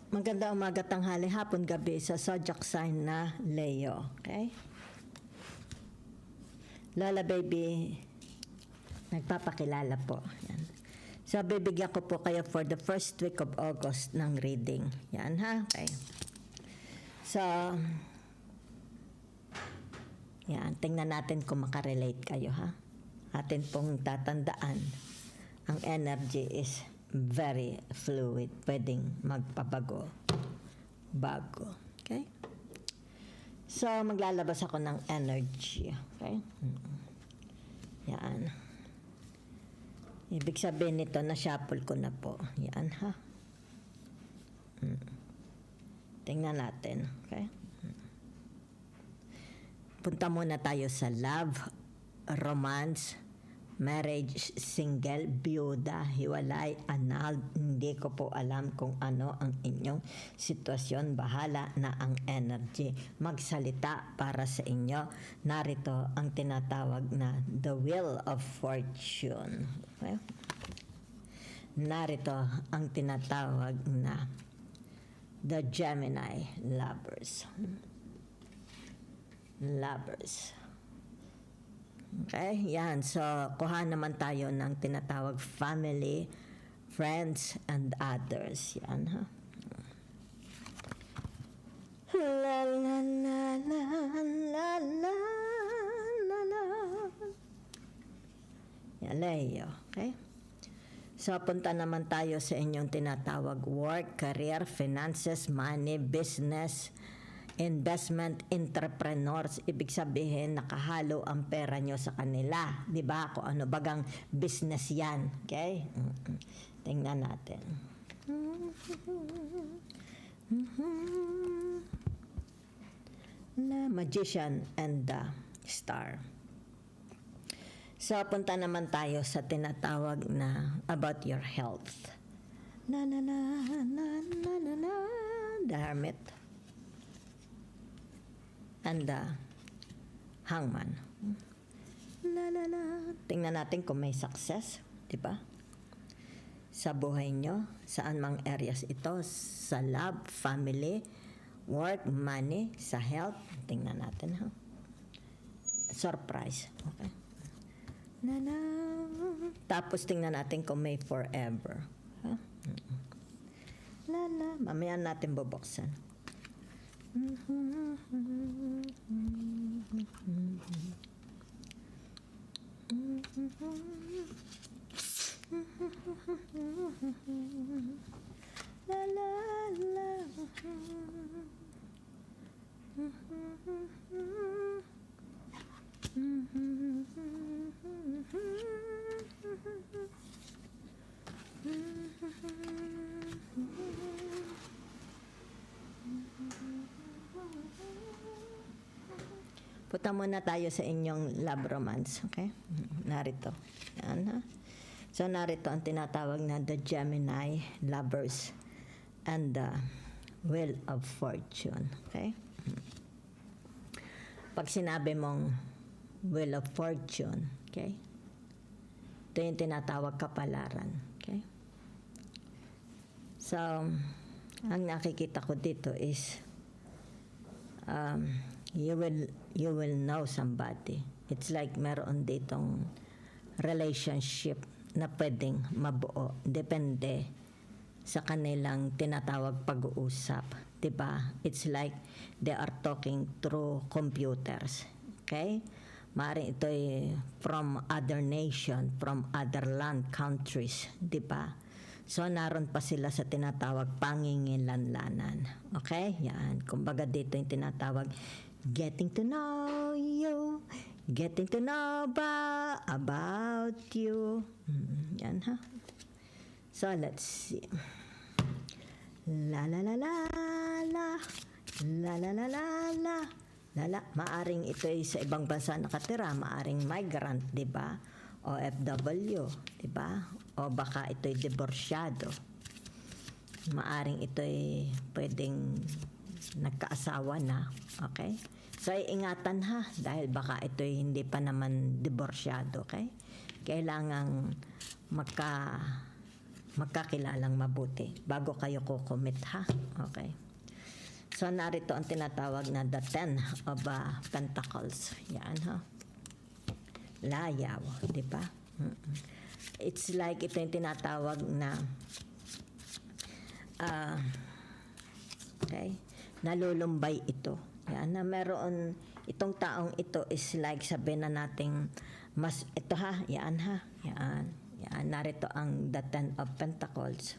Maganda umaga, tanghali, hapon, gabi sa zodiac sign na Leo. Okay? Lola Baby, nagpapakilala po. Yan. So, bibigyan ko po kayo for the first week of August ng reading. Yan ha? Okay. So, yan. Tingnan natin kung makarelate kayo ha. Atin pong tatandaan, ang energy is very fluid. Pwedeng magpabago. Bago. Okay? So, maglalabas ako ng energy. Okay? Yan. Ibig sabihin nito, na-shuffle ko na po. Yan, ha? Tingnan natin. Okay? Punta muna tayo sa love, romance, marriage, single, byuda, hiwalay, annulled. Hindi ko po alam kung ano ang inyong sitwasyon. Bahala na ang energy magsalita para sa inyo. Narito ang tinatawag na the wheel of fortune. Okay? Narito ang tinatawag na the Gemini lovers. Lovers. Okay, yan. So, kuha naman tayo ng tinatawag family, friends, and others. Yan, ha? La la la la la la la la. Yan, Leo. Okay? So, punta naman tayo sa inyong tinatawag work, career, finances, money, business, investment, entrepreneurs. Ibig sabihin, nakahalo ang pera nyo sa kanila. Di ba? Kung ano bagang business yan. Okay? Tingnan natin. The Magician and the Star. So, punta naman tayo sa tinatawag na about your health. Na na na na na na na. The Hermit. And the Hangman. La la la. Tingnan natin kung may success, 'di ba? Sa buhay nyo, saan mang areas ito, sa love, family, work, money, sa health. Tingnan natin ha. Surprise. Okay. Na na. Tapos tingnan natin kung may forever. Ha? La la. Mamaya natin bubuksan. La la la. Punta muna tayo sa inyong love romance. Okay? Narito. Yan, ha? So, narito ang tinatawag na the Gemini lovers and the wheel of fortune. Okay? Pag sinabi mong wheel of fortune, okay? Ito yung tinatawag kapalaran. Okay? So, ang nakikita ko dito is you will know somebody. It's like meron ditong relationship na pwedeng mabuo. Depende sa kanilang tinatawag pag-uusap. Diba? It's like they are talking through computers. Okay? Maaaring ito ay from other nation, from other land, countries. Diba? So, naroon pa sila sa tinatawag pangingilanlanan. Okay? Yan. Kumbaga dito yung tinatawag getting to know you, getting to know about you. Yan ha. So, let's see. La la la la la. La la la la la. Lala, maaring ito ay sa ibang bansa nakatira, maaring migrant, 'di ba? OFW, 'di ba? O baka ito ay diborsyado. Maaring ito ay pwedeng nagkaasawa na, okay? So, ingatan ha, dahil baka ito ay hindi pa naman diborsyado, okay? Kailangang magkakilalang mabuti bago kayo kukumit, ha? Okay. So, narito ang tinatawag na the Ten of Pentacles. Yan, ha? Layaw, di ba? It's like ito yung tinatawag na okay, nalulumbay ito. Yan, na meron itong taong ito is like sabihin na nating mas ito ha, yan ha, yan. Yan, narito ang the Ten of Pentacles,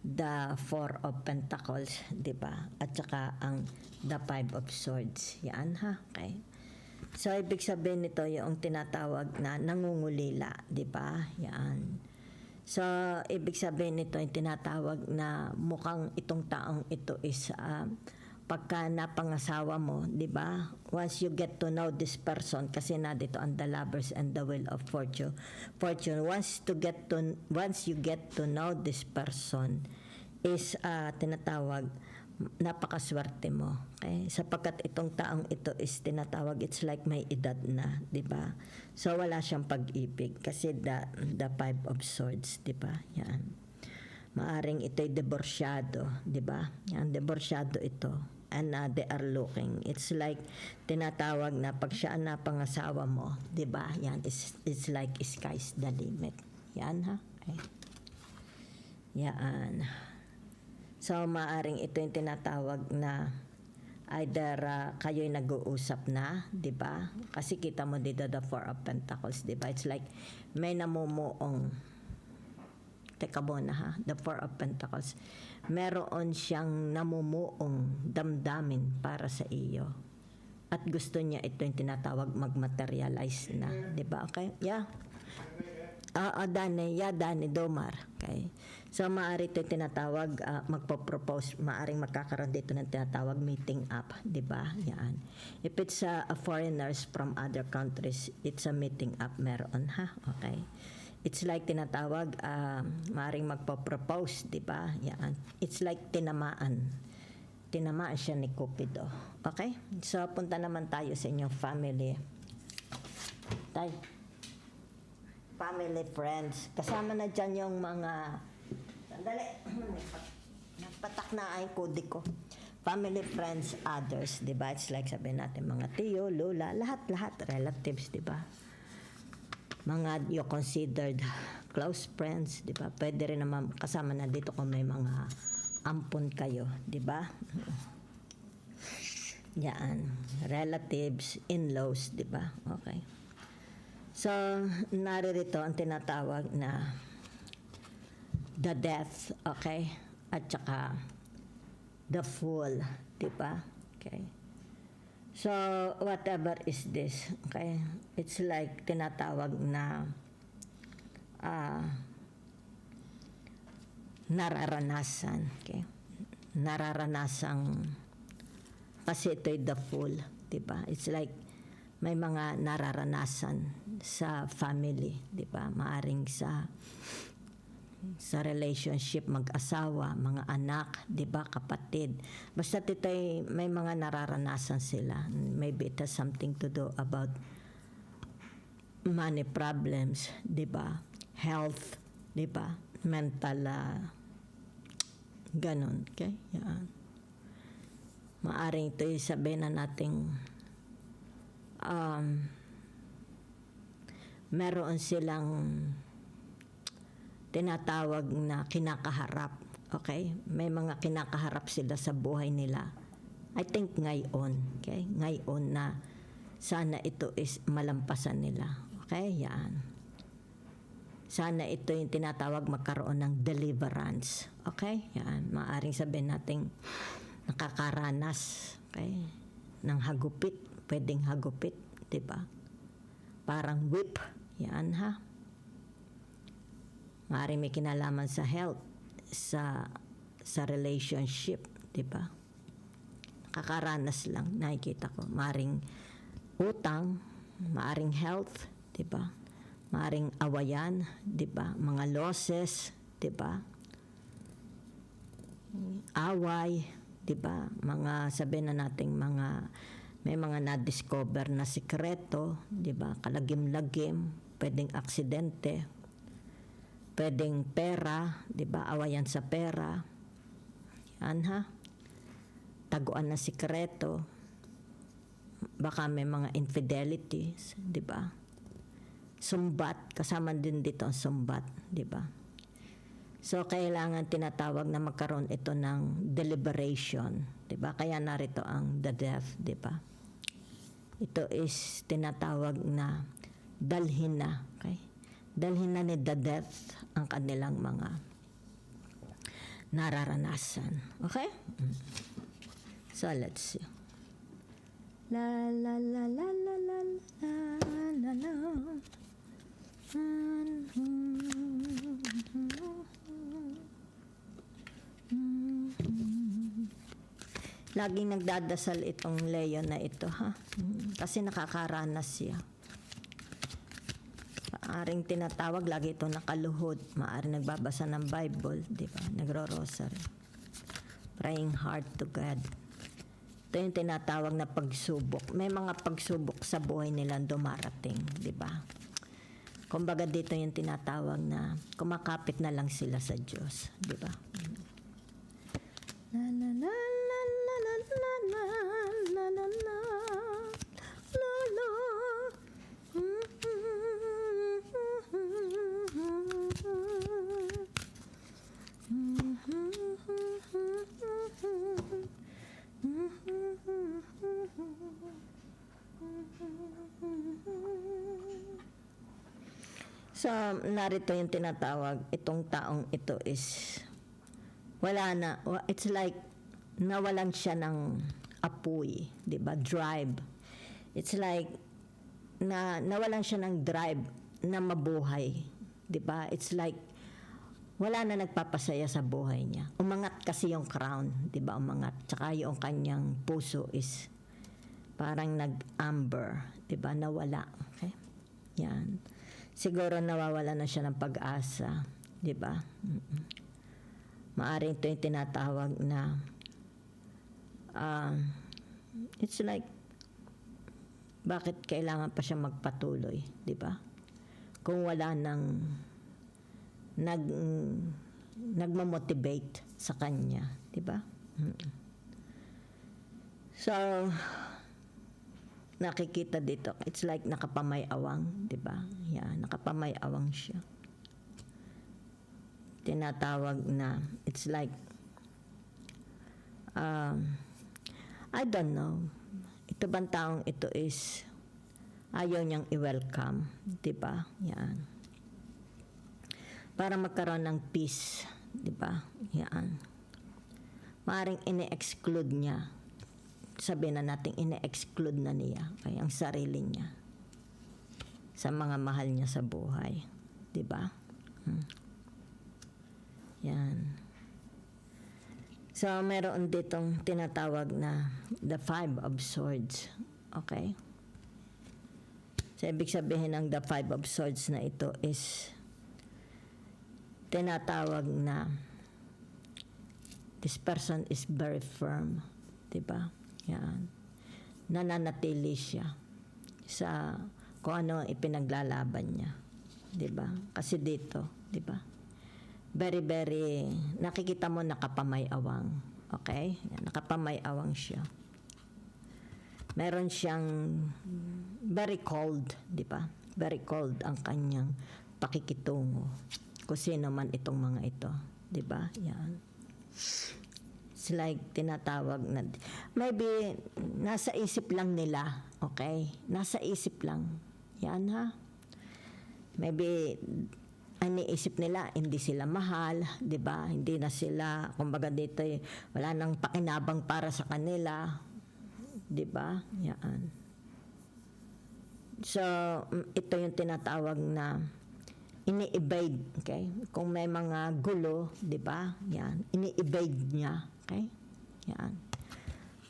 the Four of Pentacles, di ba? At saka ang the Five of Swords. Yan ha, okay. So, ibig sabihin nito yung tinatawag na nangungulila, di ba? Yan. So, ibig sabihin nito yung tinatawag na mukhang itong taong ito is pagka napangasawa mo, di ba? Once you get to know this person, kasi na dito ang the Lovers and the Wheel of Fortune. Once you get to know this person is tinatawag napakaswerte mo. Okay? Sapagkat itong taong ito is tinatawag, it's like may edad na, di ba? So, wala siyang pag-ibig kasi the Five of Swords, di ba? Yan. Maaring ito'y diborsyado, di ba? Yan, diborsyado ito. And they are looking. It's like tinatawag na pag siya ang napangasawa mo, di ba? Yan, it's like sky's the limit. Yan, ha? Okay. Yan. So, maaring ito yung tinatawag na either kayo'y nag-uusap na, di ba? Kasi kita mo dito the Four of Pentacles, di ba? It's like may namumuong, teka muna ha, the Four of Pentacles. Meron siyang namumuong damdamin para sa iyo. At gusto niya ito yung tinatawag mag-materialize na, di ba? Okay? Yeah. Dani Domar. Okay. So, maaari ito tinatawag, magpo-propose, maaring magkakaroon dito ng tinatawag meeting up, di ba? Yan. If it's foreigners from other countries, it's a meeting up meron, ha? Okay. It's like tinatawag, maaring magpo-propose, di ba? Yan. It's like tinamaan. Tinamaan siya ni Cupido. Okay? So, punta naman tayo sa inyong family. Family, friends. Kasama na dyan yung mga... Sandali. Nagpatak na ay kodi ko. Family, friends, others. Diba? It's like sabihin natin mga tiyo, lola, lahat-lahat. Relatives, diba? Mga you considered close friends, diba? Pwede rin naman kasama na dito kung may mga ampon kayo. Diba? Yan. Relatives, in-laws, diba? Okay. So, naririto ang tinatawag na the death, okay? At saka the fool, di ba? Okay. So, whatever is this, okay? It's like tinatawag na nararanasan, okay? Nararanasang kasi ito'y the fool, di ba? It's like may mga nararanasan sa family, di ba? Maaring sa relationship, mag-asawa, mga anak, di ba? Kapatid. Basta ito'y may mga nararanasan sila. Maybe it has something to do about money problems, di ba? Health, di ba? Mental, ganon, okay? Yan. Maaring ito'y sabihin na nating meron silang tinatawag na kinakaharap. Okay? May mga kinakaharap sila sa buhay nila. I think ngayon. Okay? Ngayon na sana ito is malampasan nila. Okay? Yan. Sana ito yung tinatawag magkaroon ng deliverance. Okay? Yan. Maaring sabihin natin nakakaranas. Okay? Ng hagupit. Pwedeng hagupit, di ba? Parang whip, yan ha. Maaaring may kinalaman sa health, sa relationship, di ba? Nakakaranas lang, nakikita ko. Maaaring utang, maaaring health, di ba? Maaaring awayan, di ba? Mga losses, di ba? Away, di ba? Mga sabihin na nating may mga na-discover na sikreto, di ba? Kalagim-lagim, pwedeng aksidente. pwedeng pera, di ba? Awayan sa pera. Yan ha. Taguan na sikreto. Baka may mga infidelities, di ba? Sumbat, kasama din dito ang sumbat, di ba? So, kailangan tinatawag na magkaroon ito ng deliberation, di ba? Kaya narito ang the death, di ba? Ito is tinatawag na dalhin na, okay? Dalhin na ni the death ang kanilang mga nararanasan. Okay? So, let's see. La la la la la la la la la. Laging nagdadasal itong Leo na ito, ha? Kasi nakakaranas siya. Maaring tinatawag, lagi ito nakaluhod. Maaring nagbabasa ng Bible, di ba? Nagro-rosary. Praying hard to God. Ito yung tinatawag na pagsubok. May mga pagsubok sa buhay nilang dumarating, di ba? Kumbaga dito yung tinatawag na kumakapit na lang sila sa Diyos, di ba? La la la la la la la la la la la la. So, narito yung tinatawag, itong taong ito is, wala na, it's like, nawalan siya ng apoy, di ba? Drive. It's like, nawalan siya ng drive na mabuhay, di ba? It's like, wala na nagpapasaya sa buhay niya. Umangat kasi yung crown, di ba? Umangat. Tsaka yung kanyang puso is parang nag-amber, di ba? Nawala. Okay? Yan. Siguro nawawala na siya ng pag-asa, di ba? Maaring ito yung tinatawag na it's like, bakit kailangan pa siya magpatuloy, di ba? Kung wala nang nagmamotivate sa kanya, di ba? So, nakikita dito, it's like nakapamay-awang, di ba? Yan, nakapamay-awang siya. Tinatawag na, it's like, I don't know. Ito bang taong ito is, ayaw niyang i-welcome, di ba? Yan. Para magkaroon ng peace, di ba? Yan. Maaring ine-exclude niya. Sabihin na natin, ine-exclude na niya ay ang sarili niya sa mga mahal niya sa buhay. Di ba? Yan. So, meron ditong tinatawag na the Five of Swords. Okay? So, ibig sabihin ng the Five of Swords na ito is tinatawag na this person is very firm. Diba? Yan. Nananatili siya sa kung ano ipinaglalaban niya. Diba? Kasi dito, diba? Very, very, nakikita mo nakapamay-awang. Okay? Yan, nakapamay-awang siya. Meron siyang very cold, diba? Very cold ang kanyang pakikitungo. Kung sino man itong mga ito. Diba? Yan. It's like tinatawag na, maybe nasa isip lang nila, okay? Nasa isip lang. Yan ha. Maybe iniisip nila, hindi sila mahal, di ba? Hindi na sila, kumbaga dito, wala nang pakinabang para sa kanila. Di ba? Yan. So, ito yung tinatawag na ini-evade, okay? Kung may mga gulo, di ba? Yan. Ini-evade niya, okay? Yan.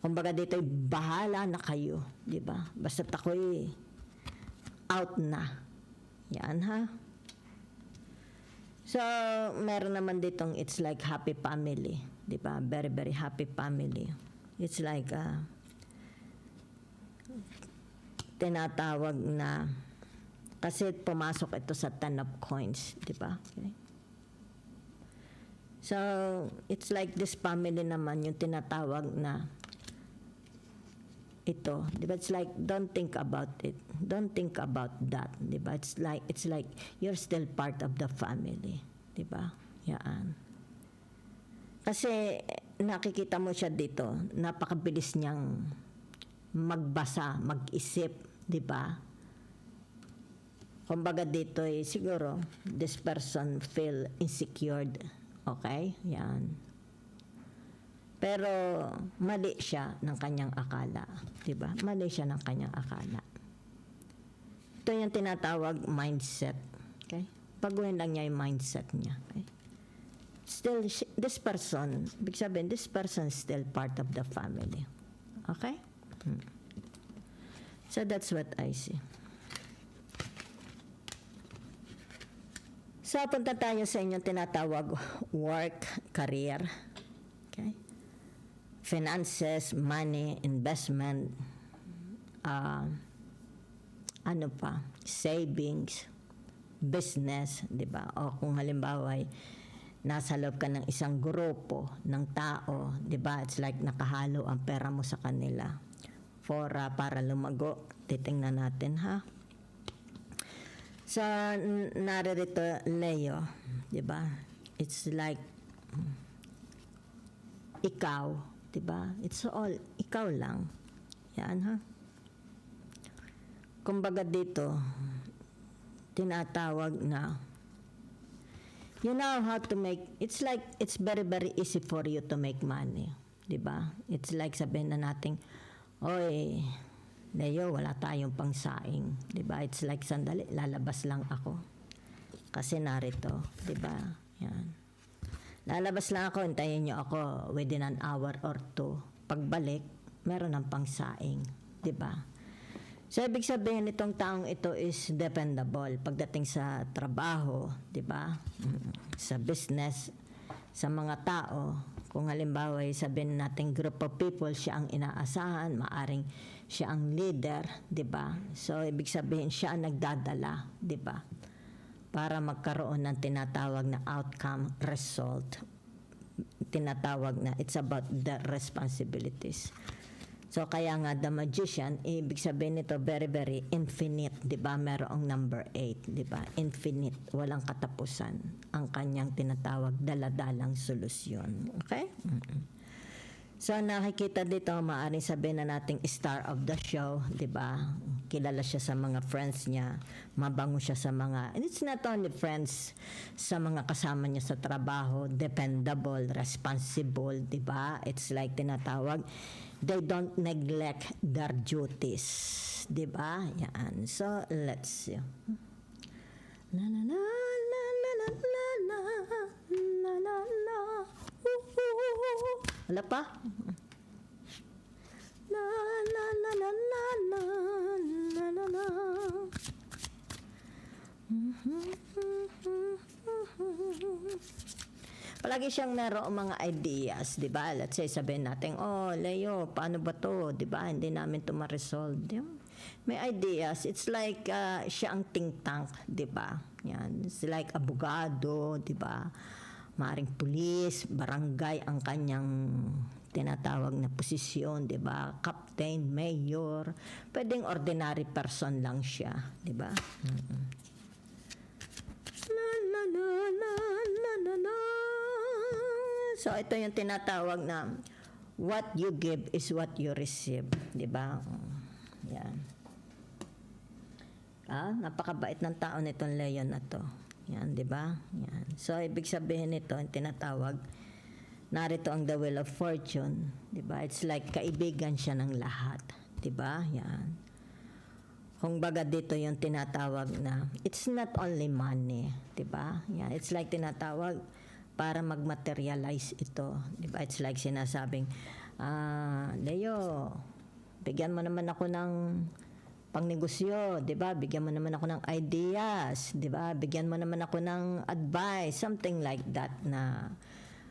Kumbaga dito, bahala na kayo, di ba? Basta't ako'y out na. Yan, ha? So, meron naman ditong it's like happy family, di ba? Very, very happy family. It's like, tinatawag na, kasi pumasok ito sa 10 of coins, di ba? Okay. So, it's like this family naman yung tinatawag na ito, di ba? It's like, don't think about it. Don't think about that, di ba? It's like you're still part of the family, di ba? Yan. Kasi nakikita mo siya dito, napakabilis niyang magbasa, mag-isip, di ba? Kumbaga dito siguro, this person feel insecure. Okay? Yan. Pero mali siya ng kanyang akala. Diba? Mali siya ng kanyang akala. Ito yung tinatawag mindset. Okay? Baguhin lang niya yung mindset niya. Okay? Still, this person, ibig sabihin, this person is still part of the family. Okay? So that's what I see. So, punta tayo sa inyong tinatawag work, career, okay? Finances, money, investment, ano pa, savings, business, di ba? O kung halimbawa ay nasa loob ka ng isang grupo ng tao, di ba? It's like nakahalo ang pera mo sa kanila for para lumago. Titingnan natin, ha? So, naririto Leo, di ba? It's like ikaw, di ba? It's all ikaw lang. Yan, ha? Kumbaga dito, tinatawag na you know how to make, it's like it's very very easy for you to make money, di ba? It's like sabihin na natin, oy, Leo, wala tayong pangsaing. Diba? It's like, sandali, lalabas lang ako. Kasi narito. Diba? Yan. Lalabas lang ako, hintayin nyo ako within an hour or two. Pagbalik, meron ng pangsaing. Diba? So, ibig sabihin itong taong ito is dependable. Pagdating sa trabaho, diba? Sa business, sa mga tao, kung halimbawa sabihin natin group of people, siya ang inaasahan, maaring siya ang leader, 'di ba? So ibig sabihin siya ang nagdadala, 'di ba? Para magkaroon ng tinatawag na outcome, result. Tinatawag na it's about the responsibilities. So kaya nga the magician, ibig sabihin nito very very infinite, 'di ba? Merong number 8, 'di ba? Infinite, walang katapusan ang kanyang tinatawag daladalang solusyon. Okay? So nakikita dito, maaaring sabihin na nating star of the show, 'di ba? Kilala siya sa mga friends niya, mabango siya sa mga, and it's not only friends, sa mga kasama niya sa trabaho, dependable, responsible, 'di ba? It's like tinatawag, they don't neglect their duties, 'di ba? Yan. So let's see. La la la la la la la la la la. Wala pa? La la la la la la la la la. Palagi siyang merong mga ideas, di ba? Let's say, sabihin natin, oh, Leo, paano ba to? Di ba? Hindi namin to ma-resolve. May ideas. It's like siya ang think tank, di ba? Yan. It's like abogado, di ba? Maaring pulis, barangay ang kanyang tinatawag na posisyon, 'di ba? Captain, mayor, pwedeng ordinary person lang siya, 'di ba? La la la la la la la. So ito yung tinatawag na what you give is what you receive, 'di ba? Yan. Napakabait ng tao nitong Leon na 'to. Yan, di ba? Yan. So, ibig sabihin nito, ang tinatawag, narito ang the wheel of fortune, di ba? It's like kaibigan siya ng lahat, di ba? Yan. Kung baga dito yung tinatawag na, it's not only money, di ba? Yan. It's like tinatawag para mag-materialize ito, di ba? It's like sinasabing, Leo, bigyan mo naman ako ng pangnegosyo, 'di ba? Bigyan mo naman ako ng ideas, 'di ba? Bigyan mo naman ako ng advice, something like that na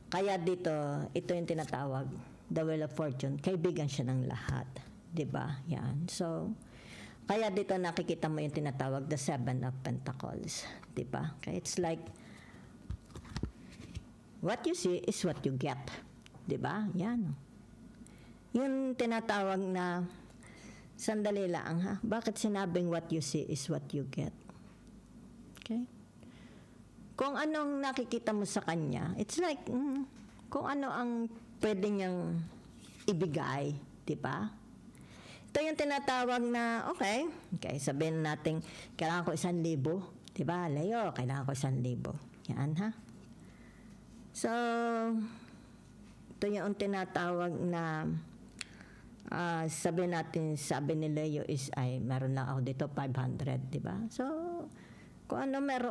kaya dito, ito yung tinatawag, the wheel of fortune, kaibigan siya ng lahat, 'di ba? Yan. So, kaya dito nakikita mo yung tinatawag the Seven of Pentacles, 'di ba? Kaya it's like what you see is what you get. Diba? Yan. Yung tinatawag na, sandali lang ha, bakit sinabing what you see is what you get? Okay? Kung anong nakikita mo sa kanya, it's like, kung ano ang pwede niyang ibigay, di ba? Ito yung tinatawag na, okay, sabihin natin, kailangan ko 1,000, di ba? Leo, kailangan ko 1,000. Yan ha. So, ito yung tinatawag na, sabi ni Leo is, meron lang ako dito 500, di ba? So, kung ano meron